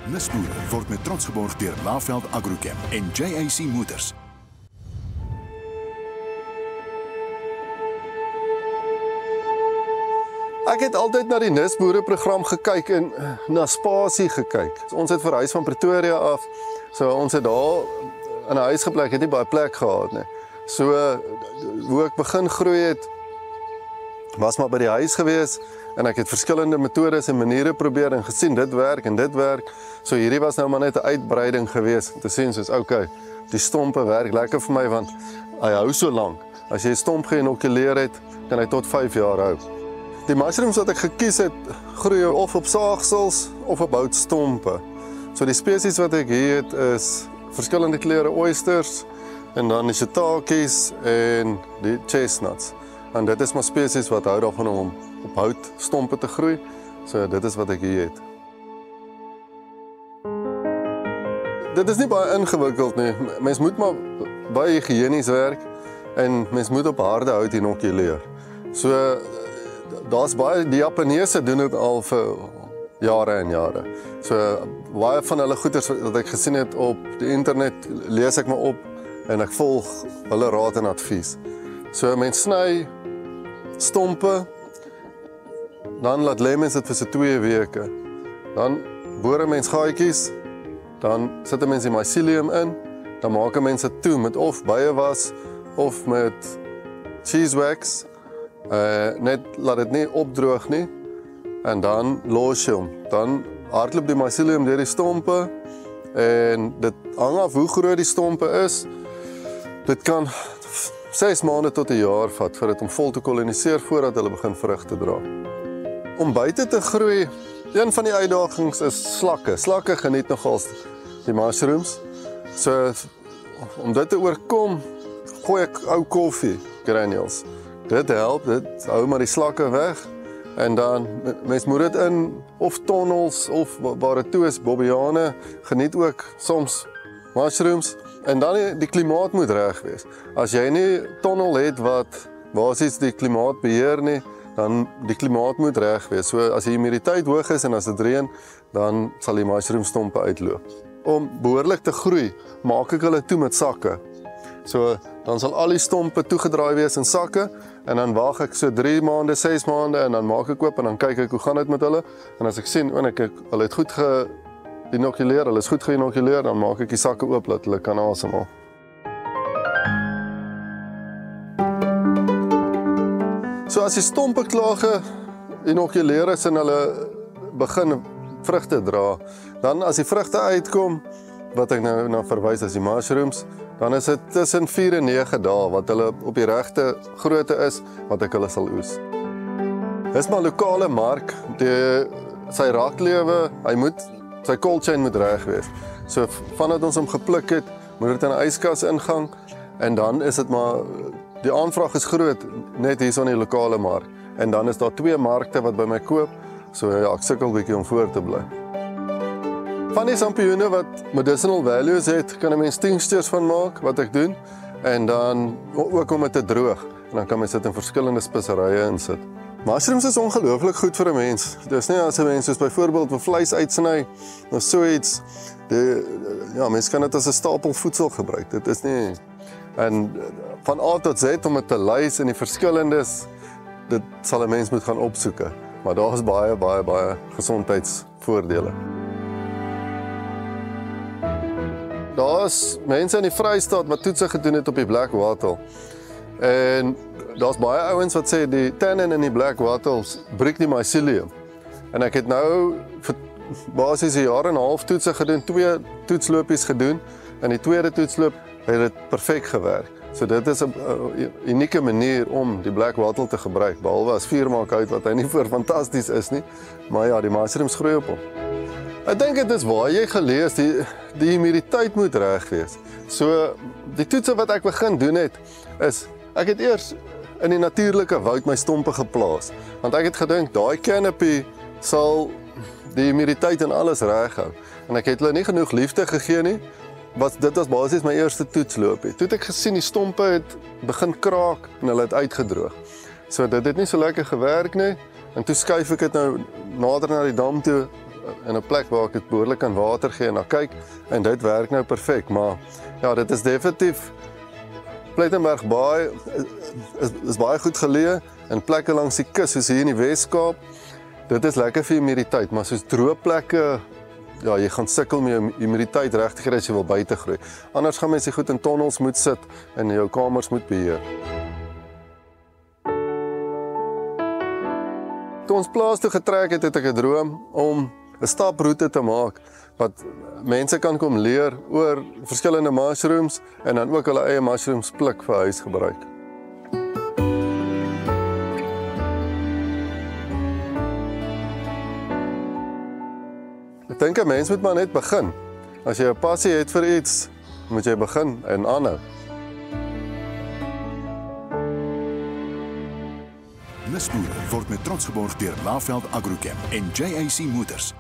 Nuusboere word met trots geborg deur Laveld Agrochem en JAC Motors. Ek het altyd na die Nuusboere program gekyk en na spasie gekyk. Ons het verhuis van Pretoria af. So ons het daar in 'n huis gebly, het nie baie plek gehad nie. So hoe ek begin groei het, was maar by die huis gewees en ek het verskillende metodes en maniere probeer en gesien dit werk en dit werk. So hierdie was nou maar net 'n uitbreiding gewees om te sien soos okay, die stompe werk lekker vir my want hy hou so lank. As jy 'n stomp geïnokuleer het, kan hy tot 5 jaar hou. Die mushrooms wat ek gekies het, groei of op saagsels of op houtstompe. So die spesies wat ek hier het is verskillende kleure oysters en dan die shiitakes en die chestnuts. En dit is maar spesies wat hou daarvan om op houtstompe te groei. So dit is wat ek hier het. Dit is nie baie ingewikkeld nie. Mens moet maar baie higiënies werk en mens moet op harde hout inokuleer. So daar's baie, die Japaneese doen dit al vir jare en jare. So baie van hulle goeders wat ek gesien het op die internet, lees ek maar op en ek volg hulle raad en advies. So mens sny stompe, dan laat lê mens dit vir so 2 weke. Dan boor 'n mens gaatjies, dan sit 'n mens die mycelium in, dan maak 'n mens dit toe met of byewas of met cheese wax. Net laat dit nie opdroog nie en dan los jy hom. Dan hardloop die mycelium deur die stompe en dit hang af hoe groot die stompe is. Dit kan 6 maande tot 'n jaar vat vir dit om vol te koloniseer voordat hulle begin vrug te dra. Om buite te groei, een van die uitdagings is slakke. Slakke geniet nogals die mushrooms. So om dit te oorkom, gooi ek ou koffie granules. Dit help, dit hou maar die slakke weg en dan mens moet dit in of tonnels of waar dit toe is, bobbiane, geniet ook soms mushrooms en dan die klimaat moet reg wees. As jy nie tonnel het wat basies die klimaat beheer nie, dan die klimaat moet reg wees. So as die humiditeit hoog is en as dit reën, dan sal die mushroomstompe uitloop. Om behoorlik te groei, maak ek hulle toe met sakke. So dan sal al die stompe toegedraai wees in sakke en dan wag ek so 3 maande, 6 maande en dan maak ek oop en dan kyk ek hoe gaan dit met hulle. En as ek sien, hulle het goed geïnokuleer, hulle is goed geïnokuleer, dan maak ek die sakke oop dat hulle kan asemhaal. So as die stompe klaar geïnokuleer is en hulle begin vrugte dra, dan as die vrugte uitkom, wat ek nou verwys as die mushrooms, dan is dit tussen 4 en 9 dae wat hulle op die regte grootte is wat ek hulle sal oes. Dis maar lokale mark, sy raaklewe, sy cold chain moet reg wees. So vandat ons hom gepluk het, moet dit in 'n yskas ingang en dan is dit maar die aanvraag is groot net hier so in die lokale mark en dan is daar 2 markte wat by my koop. So ja, ek sukkel 'n bietjie om voor te bly. Van die sampioene wat medicinal values het, kan 'n mens tinctures van maak wat ek doen en dan ook om dit te droog en dan kan mens dit in verskillende speserye insit. Mushrooms is ongelooflik goed vir 'n mens. Dis nie as 'n mens soos byvoorbeeld vir vleis uitsny of so iets. Mens kan dit as 'n stapel voedsel gebruik. Dit is nie en van A tot Z om dit te lys in die verskillendes, dit sal 'n mens moet gaan opsoeke. Maar daar is baie gesondheidsvoordele. Daar is mense in die Vrystaat wat toetse gedoen het op die black wattle. En daar's baie ouens wat sê die tannin in die black wattles breek die mycelium. En ek het nou vir basies 'n jaar en 'n half toetse gedoen, 2 toetslopies gedoen. En die tweede toetsloop het dit perfek gewerk. So dit is 'n unieke manier om die black wattle te gebruik, behalwe as vuurmaak uit wat hy nie vir fantasties is nie. Maar ja, die mushrooms groei op hom. Ek dink dit is waar jy gelees, die humiditeit moet reg wees. So die toetse wat ek begin doen het, is ek het eers in die natuurlike woud my stompe geplaas. Want ek het gedink, daai canopy sal die humiditeit en alles reg hou. En ek het hulle nie genoeg liefde gegee nie. Dit was basies my eerste toetsloopie. Toe het ek gesien die stompe het begin kraak en hulle het uitgedroog. So dit het nie so lekker gewerk nie. En toe skuif ek dit nou nader na die dam toe in 'n plek waar ek dit behoorlik kan water gee en na kyk en dit werk nou perfek, maar ja, dit is definitief Plettenberg Baai is baie goed geleë in plekke langs die kus soos hier in die Wes-Kaap. Dit is lekker vir humiditeit, maar soos droë plekke, ja, jy gaan sukkel met humiditeit regtig as jy wil buite groei. Anders gaan mense goed in tonnels moet sit en jou kamers moet beheer. Toe ons plaas toe getrek het ek 'n droom om 'n staproete te maak wat mense kan kom leer oor verskillende mushrooms en dan ook hulle eie mushrooms pluk vir huisgebruik. Ek dink 'n mens moet maar net begin. As jy 'n passie het vir iets, moet jy begin en aanhou. Lusboere word met trots geborg deur Laveld Agrochem en JAC Motors.